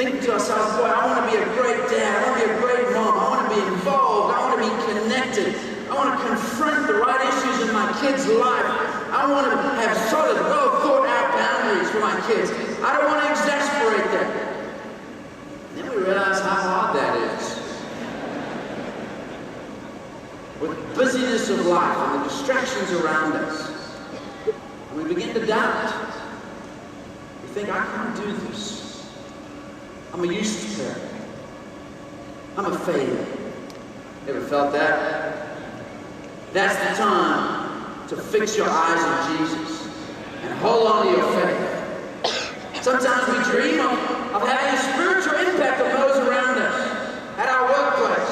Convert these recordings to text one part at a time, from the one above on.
thinking to ourselves, boy, I want to be a great dad, I want to be a great mom, I want to be involved, I want to be connected, I want to confront the right issues in my kids' life, I want to have solid, well thought out boundaries for my kids, I don't want to exasperate them. And then we realize how hard that is. With the busyness of life and the distractions around us, and we begin to doubt. We think, I can't do this. I'm a useless parent. I'm a failure. Ever felt that? That's the time to fix your eyes on Jesus and hold on to your faith. Sometimes we dream of having a spiritual impact on those around us, at our workplace,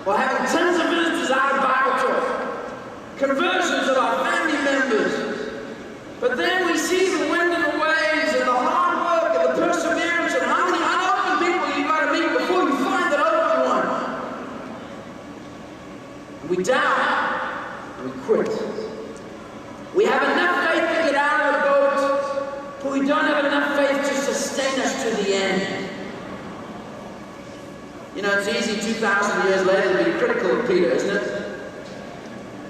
or having tons of visitors out of Bible talk, conversions of our family members. But then we see the wind and the waves and the hard work and the perseverance and how many unopened people you've got to meet before you find that open one. And we doubt and we quit. We have enough faith to get out of the boat, but we don't have enough faith to sustain us to the end. You know, it's easy 2,000 years later to be critical of Peter, isn't it?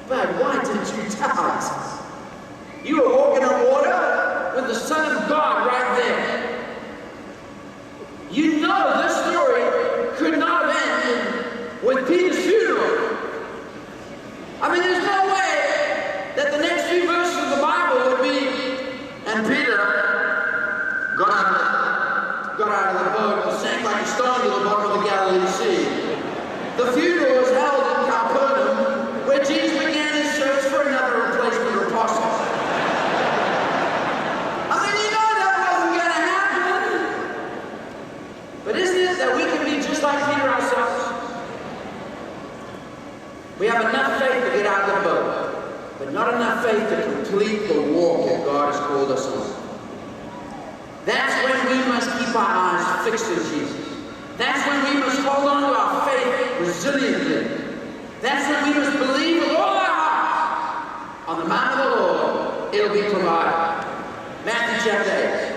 But why didn't you doubt? You were walking on water with the Son of God right there. You know this story could not have ended with Peter's funeral. I mean, there's no way that the next few verses of the Bible would be, and Peter got out of the boat and sank like a stone to the bottom of the Galilee Sea. The funeral was held in Capernaum, where Jesus began his search for another replacement apostle. I mean, you know that wasn't going to happen. But isn't it that we can be just like Peter ourselves? We have enough faith to get out of the boat, but not enough faith to complete the walk that God has called us on. That's when we must keep our eyes fixed on Jesus. That's when we must hold on to our faith resiliently. That's when we must believe with all our hearts on the mount of the Lord, it'll be provided. Matthew chapter 8.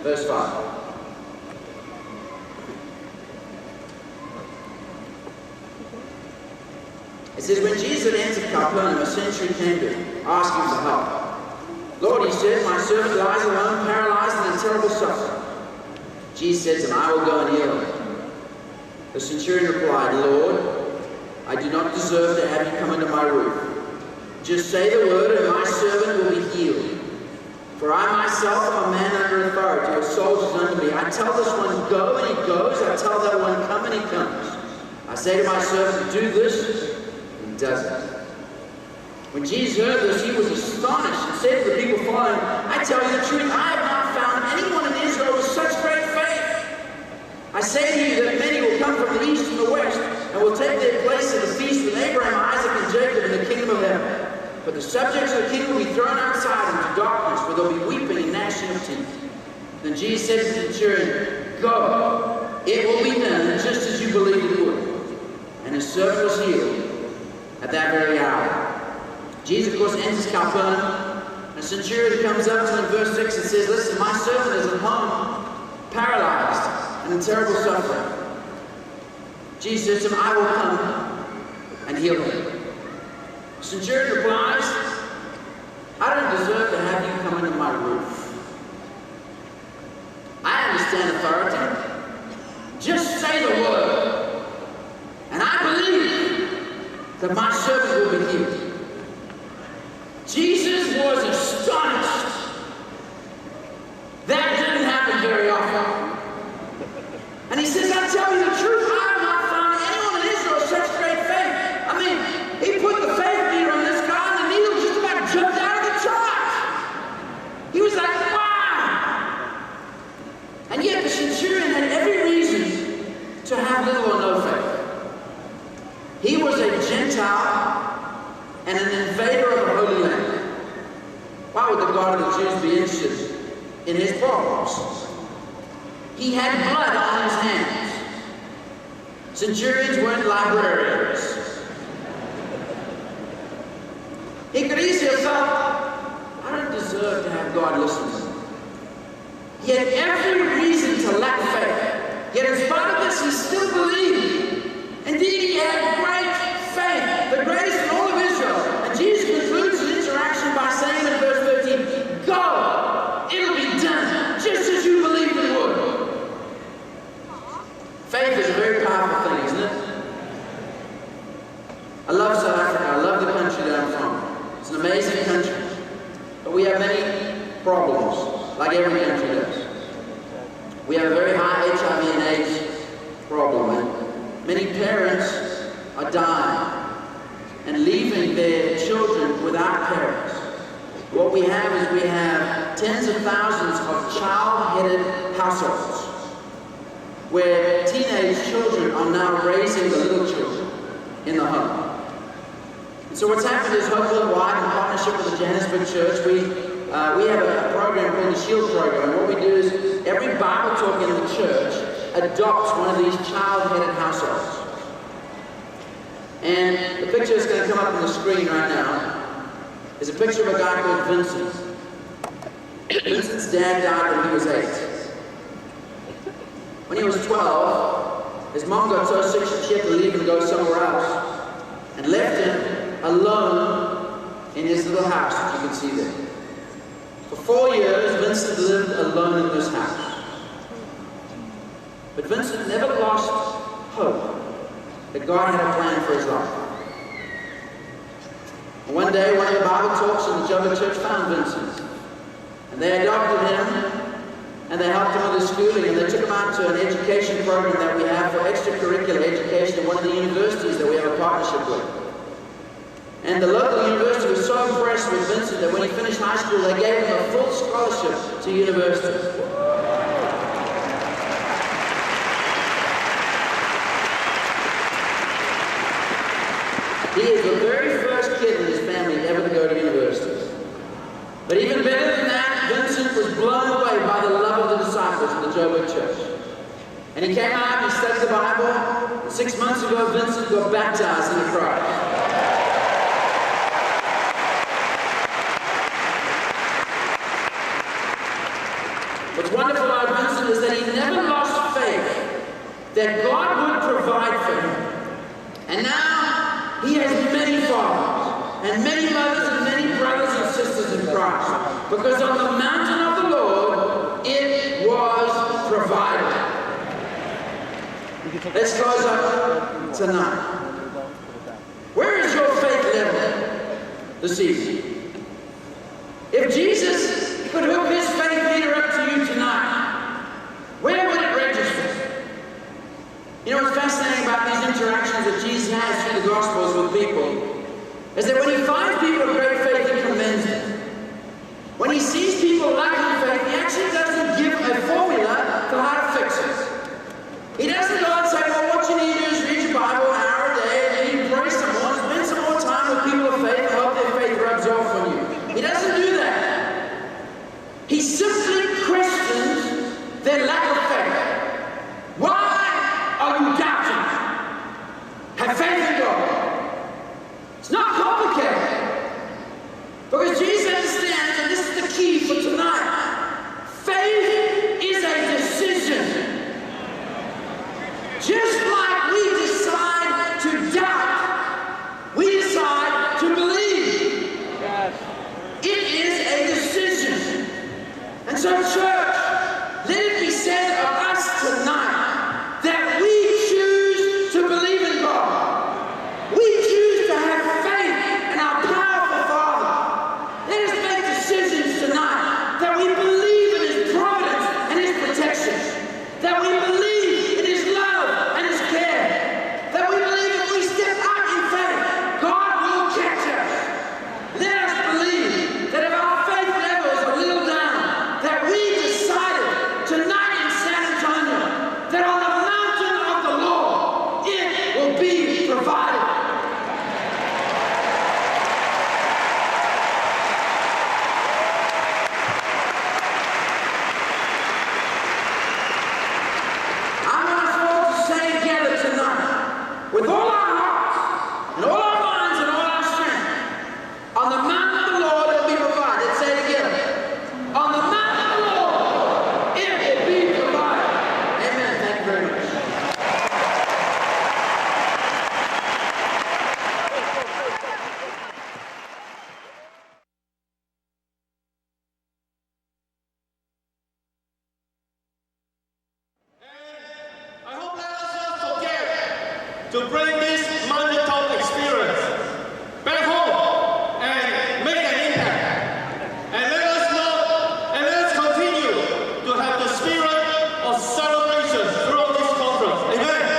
Verse 5. It says, when Jesus had entered Capernaum, a centurion came to him, asking for help. Lord, he said, my servant lies alone, paralyzed and in terrible suffering. Jesus said to him, I will go and heal him. The centurion replied, Lord, I do not deserve to have you come under my roof. Just say the word, and my servant will be healed. For I myself am a man under authority, of soldiers under me. I tell this one, go, and he goes. I tell that one, come, and he comes. I say to my servant, do this, does it. When Jesus heard this, he was astonished and said to the people following, I tell you the truth, I have not found anyone in Israel with such great faith. I say to you that many will come from the east and the west and will take their place at the feast with Abraham, Isaac, and Jacob in the kingdom of heaven. But the subjects of the kingdom will be thrown outside into darkness, where there will be weeping and gnashing of teeth. Then Jesus said to the centurion, go, it will be done just as you believed it would. And his servant was healed at that very hour. Jesus, of course, enters Capernaum. The centurion comes up to him in verse 6 and says, listen, my servant is at home, paralyzed and in terrible suffering. Jesus says to him, I will come and heal him. The centurion replies, I don't deserve to have you come under my roof. I understand authority. Just say the word, and I believe that my servant will be healed. Jesus was astonished. That didn't happen very often. And he says, I tell you the truth, I have not found anyone in Israel with such great faith. I mean, he put the faith meter on this guy and the needle just about jumped out of the chart. He was like, wow. And yet the centurion had every reason to have little or no faith. He was a Gentile and an invader of the Holy Land. Why would the God of the Jews be interested in his problems? He had blood on his hands. Centurions weren't librarians. He could easily have felt, I don't deserve to have God listen to me. He had every reason to lack faith. Yet in spite of this, he still believed. Indeed, he had great faith, the greatest in all of Israel. And Jesus concludes his interaction by saying in verse 13, go, it'll be done, just as you believed it would. Faith is a very powerful thing, isn't it? I love South Africa. I love the country that I'm from. It's an amazing country. But we have many problems, like every country does. We have a very high HIV and AIDS problem. And many parents are dying and leaving their children without parents. What we have is we have tens of thousands of child-headed households where teenage children are now raising the little children in the home. And so what's happened is Hope Worldwide, in partnership with the Johannesburg Church, we have a program called the Shield Program. And what we do is every Bible talk in the church adopts one of these child-headed households. And the picture that's going to come up on the screen right now is a picture of a guy called Vincent. Vincent's dad died when he was 8. When he was 12, his mom got so sick she had to leave and go somewhere else, and left him alone in his little house that you can see there. For 4 years, Vincent lived alone in this house. But Vincent never lost hope that God had a plan for his life. And one day, one of the Bible talks in the Johannesburg Church found Vincent. And they adopted him, and they helped him with his schooling, and they took him out to an education program that we have for extracurricular education at one of the universities that we have a partnership with. And the local university was so impressed with Vincent that when he finished high school, they gave him a full scholarship to university. He is the very first kid in his family ever to go to university. But even better than that, Vincent was blown away by the love of the disciples in the Johannesburg Church. And he came out and he studied the Bible. And 6 months ago, Vincent got baptized into Christ. What's wonderful about Vincent is that he never lost faith that God would provide for him. And now he has many fathers and many mothers and many brothers and sisters in Christ. Because on the mountain of the Lord, it was provided. Let's close up tonight. Where is your faith level this evening? If Jesus could hook his faith meter up to you tonight, where would it register? You know what's fascinating about these interactions that Jesus has through the Gospels with people is that when he finds people of great faith, he commends them. When he sees people lacking faith, he actually doesn't give a formula for how to fix it. He doesn't go and say, well, what you need to do is read your Bible an hour a day, and you need to pray some more, spend some more time with people of faith, and hope their faith rubs off on you. He doesn't do that. He simply questions their lack of faith. Why are you doubting? Have faith in God. It's not complicated. Because Jesus understands, and this is the key for tonight, faith is a decision. Just like we decide to doubt, we decide to believe. Yes. It is a decision. And so, church, let it be said of us tonight that we choose to believe in God. to bring this mountaintop experience back home and make an impact. And let us know, and let us continue to have the spirit of celebration throughout this conference. Amen.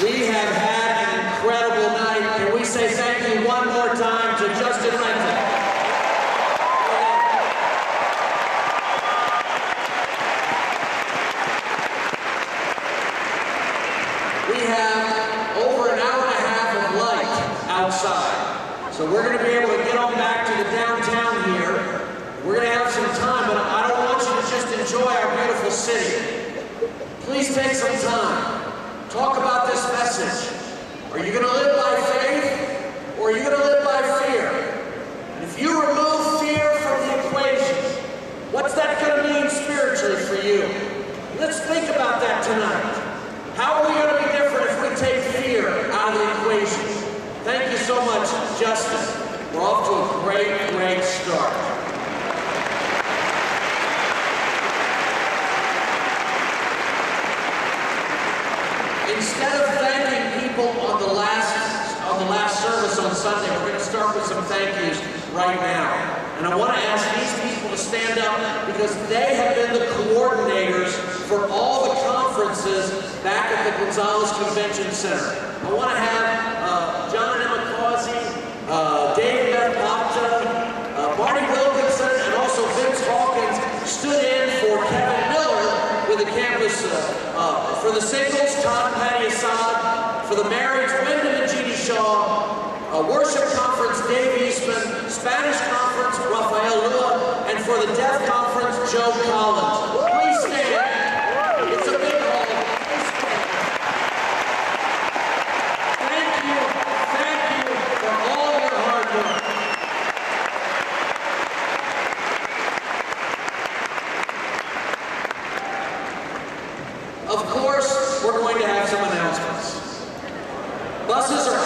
We have had an incredible night. Can we say thank you one more time to Justin Renton? We have over an hour and a half of light outside. So we're going to be able to get on back to the downtown here. We're going to have some time, but I don't want you to just enjoy our beautiful city. Please take some time. Talk about this message. Are you going to live by faith, or are you going to live by fear? And if you remove fear from the equation, what's that going to mean spiritually for you? Let's think about that tonight. How are we going to be different if we take fear out of the equation? Thank you so much, Justin. We're off to a great, great start. Instead of thanking people on the last service on Sunday, we're going to start with some thank yous right now. And I want to ask these people to stand up because they have been the coordinators for all the conferences back at the Gonzales Convention Center. I want to have John and Emma Causey, Dave and Beth Bapta, Marty Wilkinson, and also Vince Hawkins stood in for Kevin Miller with the campus, for the singles, Todd and Patty Assad, for the marriage, Wyndham and Jeannie Shaw, worship conference, Dave Eastman, Spanish conference, Rafael Lua, and for the deaf conference, Joe Collins. Please stand. It's a big hall. Thank you for all your hard work. Of course, we're going to have some announcements. Buses are